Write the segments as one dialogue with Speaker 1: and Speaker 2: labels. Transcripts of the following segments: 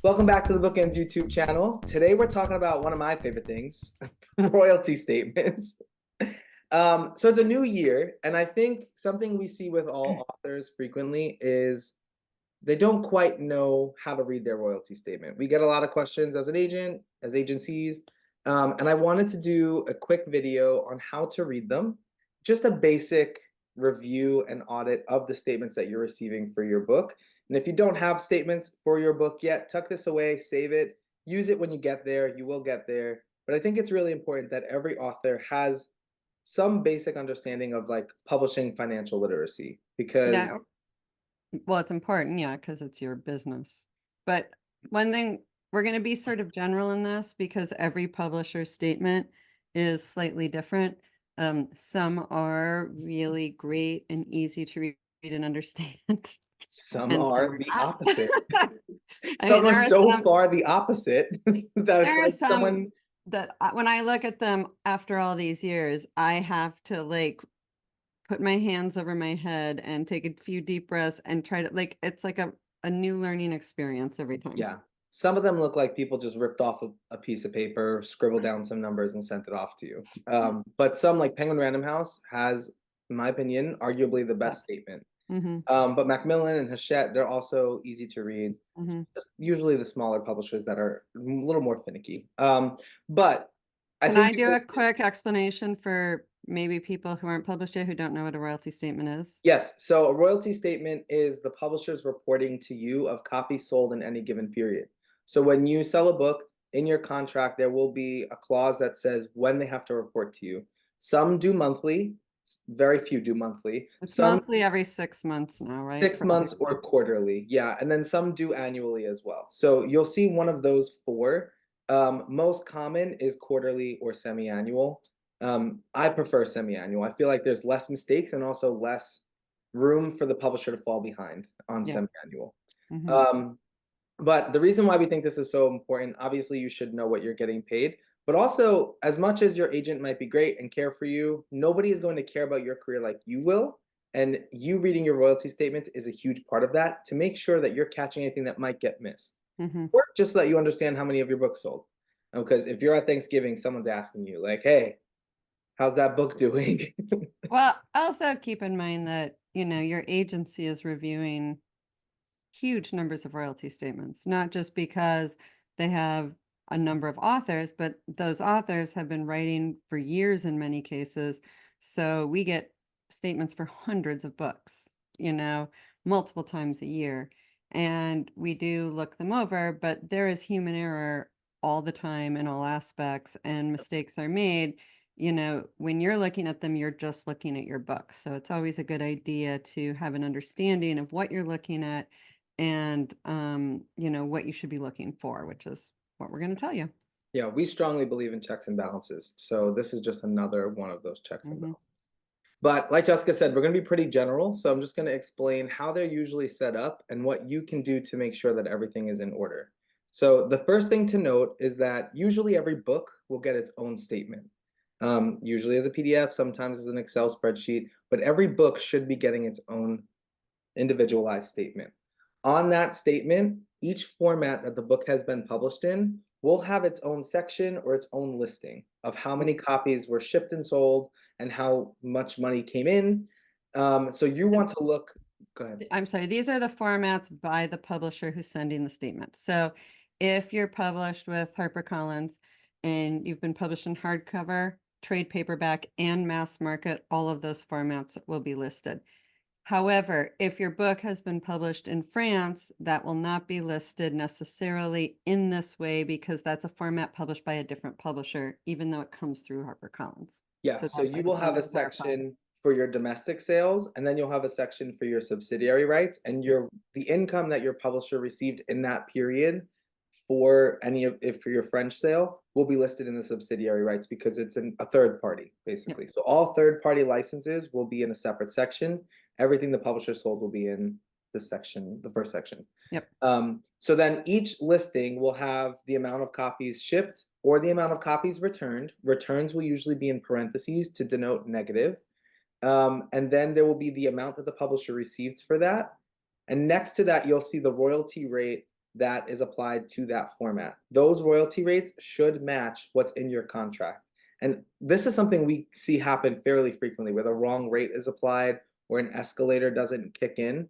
Speaker 1: Welcome back to the BookEnds YouTube channel. Today we're talking about one of my favorite things, royalty statements. So it's a new year, and I think something we see with all authors frequently is they don't quite know how to read their royalty statement. We get a lot of questions as an agent, as agencies, and I wanted to do a quick video on how to read them, just a basic review and audit of the statements that you're receiving for your book. And if you don't have statements for your book yet, tuck this away, save it, use it when you get there. You will get there. But I think it's really important that every author has some basic understanding of like publishing financial literacy, because
Speaker 2: Yeah, well, it's important, yeah, because it's your business. But one thing, we're going to be sort of general in this because every publisher's statement is slightly different. Some are really great and easy to read and understand,
Speaker 1: some
Speaker 2: and some
Speaker 1: are
Speaker 2: are
Speaker 1: the
Speaker 2: not.
Speaker 1: opposite.
Speaker 2: I mean,
Speaker 1: Some are so far the opposite that it's
Speaker 2: there are
Speaker 1: like
Speaker 2: some
Speaker 1: someone.
Speaker 2: that when I look at them after all these years, I have to like put my hands over my head and take a few deep breaths and try to it's like a new learning experience every time.
Speaker 1: Yeah, some of them look like people just ripped off a piece of paper, scribbled down some numbers, and sent it off to you. But some, like Penguin Random House, has, in my opinion, arguably the best
Speaker 2: Yes.
Speaker 1: statement.
Speaker 2: Mm-hmm.
Speaker 1: But Macmillan and Hachette, they're also easy to read.
Speaker 2: Mm-hmm.
Speaker 1: Just usually the smaller publishers that are a little more finicky. But I
Speaker 2: Can
Speaker 1: think
Speaker 2: I
Speaker 1: you
Speaker 2: do a
Speaker 1: listed.
Speaker 2: quick explanation for maybe people who aren't published yet who don't know what a royalty statement is?
Speaker 1: Yes, so a royalty statement is the publisher's reporting to you of copies sold in any given period. So when you sell a book, in your contract, there will be a clause that says when they have to report to you. Some do monthly, very few do monthly.
Speaker 2: It's
Speaker 1: Some
Speaker 2: monthly every 6 months now, right?
Speaker 1: 6 months or quarterly, yeah, and then some do annually as well. So you'll see one of those four. Most common is quarterly or semi-annual. I prefer semi-annual. I feel like there's less mistakes and also less room for the publisher to fall behind on
Speaker 2: Yeah.
Speaker 1: semi-annual.
Speaker 2: Mm-hmm.
Speaker 1: Um, but the reason why we think this is so important, obviously you should know what you're getting paid, but also as much as your agent might be great and care for you, nobody is going to care about your career like you will. And you reading your royalty statements is a huge part of that, to make sure that you're catching anything that might get missed.
Speaker 2: Mm-hmm.
Speaker 1: Or just so that you understand how many of your books sold. Because if you're at Thanksgiving, someone's asking you like, hey, how's that book doing?
Speaker 2: Well, also keep in mind that, your agency is reviewing huge numbers of royalty statements, not just because they have a number of authors, but those authors have been writing for years in many cases. So we get statements for hundreds of books, multiple times a year. And we do look them over, but there is human error all the time in all aspects, and mistakes are made. When you're looking at them, you're just looking at your book. So it's always a good idea to have an understanding of what you're looking at and what you should be looking for, which is what we're going to tell you.
Speaker 1: Yeah, we strongly believe in checks and balances. So this is just another one of those checks and
Speaker 2: Mm-hmm.
Speaker 1: balances. But like Jessica said, we're going to be pretty general. So I'm just going to explain how they're usually set up and what you can do to make sure that everything is in order. So the first thing to note is that usually every book will get its own statement. Usually as a PDF, sometimes as an Excel spreadsheet, but every book should be getting its own individualized statement. On that statement, each format that the book has been published in will have its own section or its own listing of how many copies were shipped and sold and how much money came in. So you want to look, go ahead.
Speaker 2: I'm sorry, these are the formats by the publisher who's sending the statement. So if you're published with HarperCollins and you've been published in hardcover, trade paperback, and mass market, all of those formats will be listed. However, if your book has been published in France, that will not be listed necessarily in this way because that's a format published by a different publisher, even though it comes through HarperCollins.
Speaker 1: Yeah,
Speaker 2: So
Speaker 1: so
Speaker 2: that's, I
Speaker 1: you will
Speaker 2: just
Speaker 1: have
Speaker 2: wanted
Speaker 1: a
Speaker 2: to clarify.
Speaker 1: section for your domestic sales, and then you'll have a section for your subsidiary rights, and the income that your publisher received in that period for any of if for your French sale will be listed in the subsidiary rights because it's a third party, basically.
Speaker 2: Yep.
Speaker 1: So all third party licenses will be in a separate section. Everything the publisher sold will be in this section, the first section.
Speaker 2: Yep.
Speaker 1: So then each listing will have the amount of copies shipped or the amount of copies returned. Returns will usually be in parentheses to denote negative. And then there will be the amount that the publisher receives for that. And next to that, you'll see the royalty rate that is applied to that format. Those royalty rates should match what's in your contract. And this is something we see happen fairly frequently where the wrong rate is applied or an escalator doesn't kick in,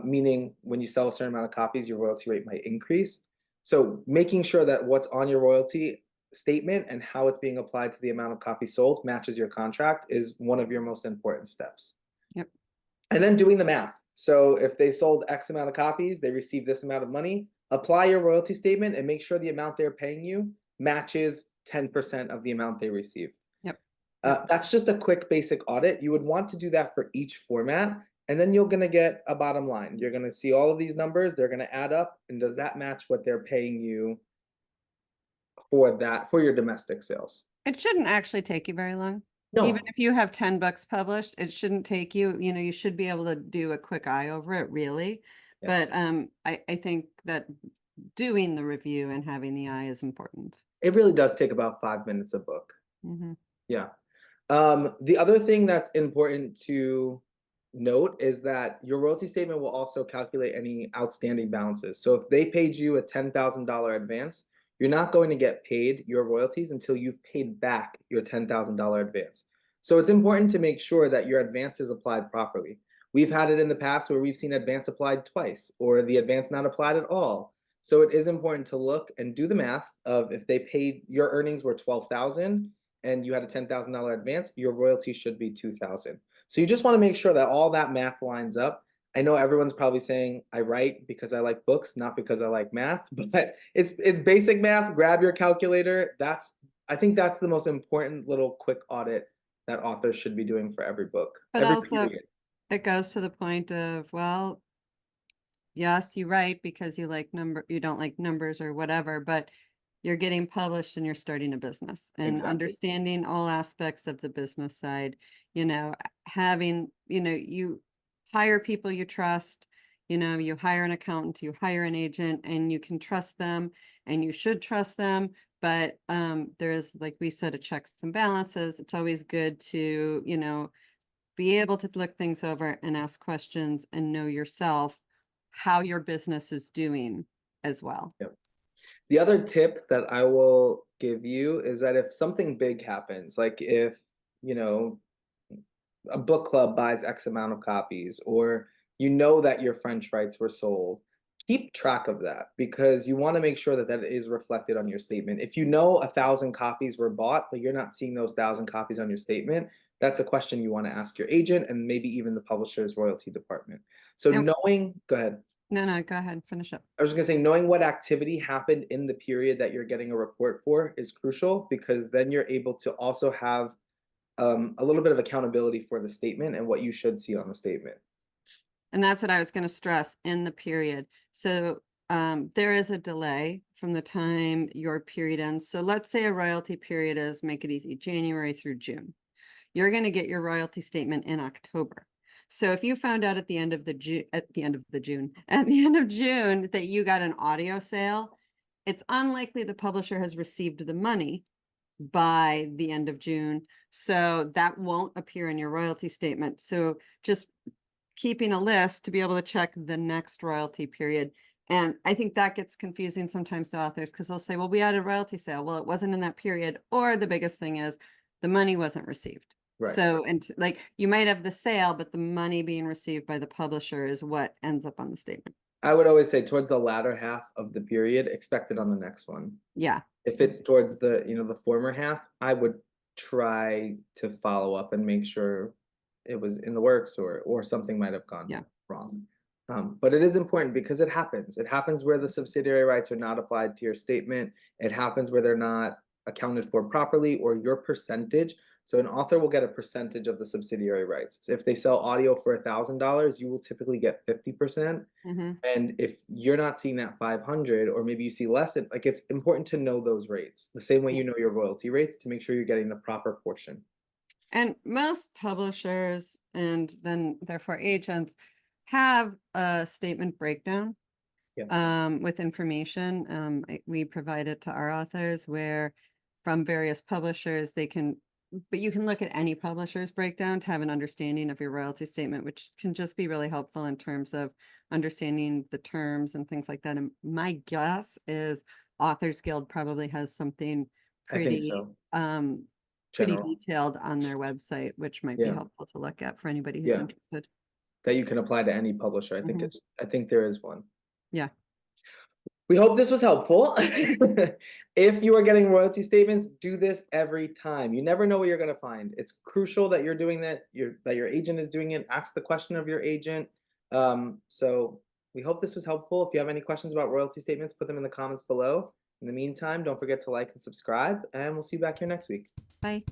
Speaker 1: meaning when you sell a certain amount of copies, your royalty rate might increase. So making sure that what's on your royalty statement and how it's being applied to the amount of copies sold matches your contract is one of your most important steps.
Speaker 2: Yep.
Speaker 1: And then doing the math. So if they sold X amount of copies, they received this amount of money, apply your royalty statement and make sure the amount they're paying you matches 10% of the amount they received.
Speaker 2: Yep.
Speaker 1: That's just a quick basic audit. You would want to do that for each format, and then you're going to get a bottom line. You're going to see all of these numbers, they're going to add up, and does that match what they're paying you for your domestic sales?
Speaker 2: It shouldn't actually take you very long.
Speaker 1: No.
Speaker 2: Even if you have 10 books published, it shouldn't take you, you should be able to do a quick eye over it, really.
Speaker 1: Yes.
Speaker 2: But I think that doing the review and having the eye is important.
Speaker 1: It really does take about 5 minutes a book.
Speaker 2: Mm-hmm.
Speaker 1: Yeah. The other thing that's important to note is that your royalty statement will also calculate any outstanding balances. So if they paid you a $10,000 advance, you're not going to get paid your royalties until you've paid back your $10,000 advance. So it's important to make sure that your advance is applied properly. We've had it in the past where we've seen advance applied twice or the advance not applied at all. So it is important to look and do the math of if they paid, your earnings were $12,000 and you had a $10,000 advance, your royalty should be $2,000. So you just want to make sure that all that math lines up. I know everyone's probably saying I write because I like books, not because I like math, but it's basic math. Grab your calculator. I think that's the most important little quick audit that authors should be doing for every book.
Speaker 2: But
Speaker 1: every
Speaker 2: also,
Speaker 1: period.
Speaker 2: it goes to the point of, well, yes, you write because you don't like numbers or whatever, but you're getting published and you're starting a business and
Speaker 1: Exactly.
Speaker 2: understanding all aspects of the business side, having, you hire people you trust, you hire an accountant, you hire an agent, and you can trust them and you should trust them. But there's, like we said, a checks and balances. It's always good to, be able to look things over and ask questions and know yourself how your business is doing as well.
Speaker 1: Yep. The other tip that I will give you is that if something big happens, like if, a book club buys X amount of copies, or that your French rights were sold, keep track of that because you want to make sure that that is reflected on your statement. If 1,000 copies were bought, but you're not seeing those 1,000 copies on your statement, that's a question you want to ask your agent and maybe even the publisher's royalty department. So go ahead.
Speaker 2: No, go ahead, finish up.
Speaker 1: I was going to say, knowing what activity happened in the period that you're getting a report for is crucial because then you're able to also have a little bit of accountability for the statement and what you should see on the statement.
Speaker 2: And that's what I was going to stress, in the period. So there is a delay from the time your period ends. So let's say a royalty period is, make it easy, January through June. You're going to get your royalty statement in October. So if you found out at the end of June that you got an audio sale, it's unlikely the publisher has received the money by the end of June. So that won't appear in your royalty statement. So just keeping a list to be able to check the next royalty period. And I think that gets confusing sometimes to authors because they'll say, well, we had a royalty sale. Well, it wasn't in that period. Or the biggest thing is the money wasn't received. Right. So, and like you might have the sale, but the money being received by the publisher is what ends up on the statement.
Speaker 1: I would always say towards the latter half of the period, expect it on the next one.
Speaker 2: Yeah.
Speaker 1: If it's towards the, the former half, I would try to follow up and make sure it was in the works or something might have gone wrong. But it is important because it happens. It happens where the subsidiary rights are not applied to your statement. It happens where they're not accounted for properly or your percentage. So an author will get a percentage of the subsidiary rights. So if they sell audio for $1,000, you will typically get 50%. Mm-hmm. And if you're not seeing that 500, or maybe you see less than, like, it's important to know those rates the same way you know your royalty rates to make sure you're getting the proper portion.
Speaker 2: And most publishers and then therefore agents have a statement breakdown with information. We provide it to our authors where from various publishers, they can but you can look at any publisher's breakdown to have an understanding of your royalty statement, which can just be really helpful in terms of understanding the terms and things like that. And my guess is Authors Guild probably has something
Speaker 1: I think
Speaker 2: pretty
Speaker 1: so.
Speaker 2: pretty
Speaker 1: General.
Speaker 2: detailed on their website, which might be
Speaker 1: Yeah.
Speaker 2: helpful to look at for anybody who's
Speaker 1: Yeah.
Speaker 2: interested.
Speaker 1: That you can apply to any publisher. I think
Speaker 2: Mhm.
Speaker 1: I think there is one.
Speaker 2: Yeah.
Speaker 1: We hope this was helpful. If you are getting royalty statements, do this every time. You never know what you're going to find. It's crucial that you're doing that. That your agent is doing it. Ask the question of your agent. So we hope this was helpful. If you have any questions about royalty statements, put them in the comments below. In the meantime, don't forget to like and subscribe, and we'll see you back here next week.
Speaker 2: Bye.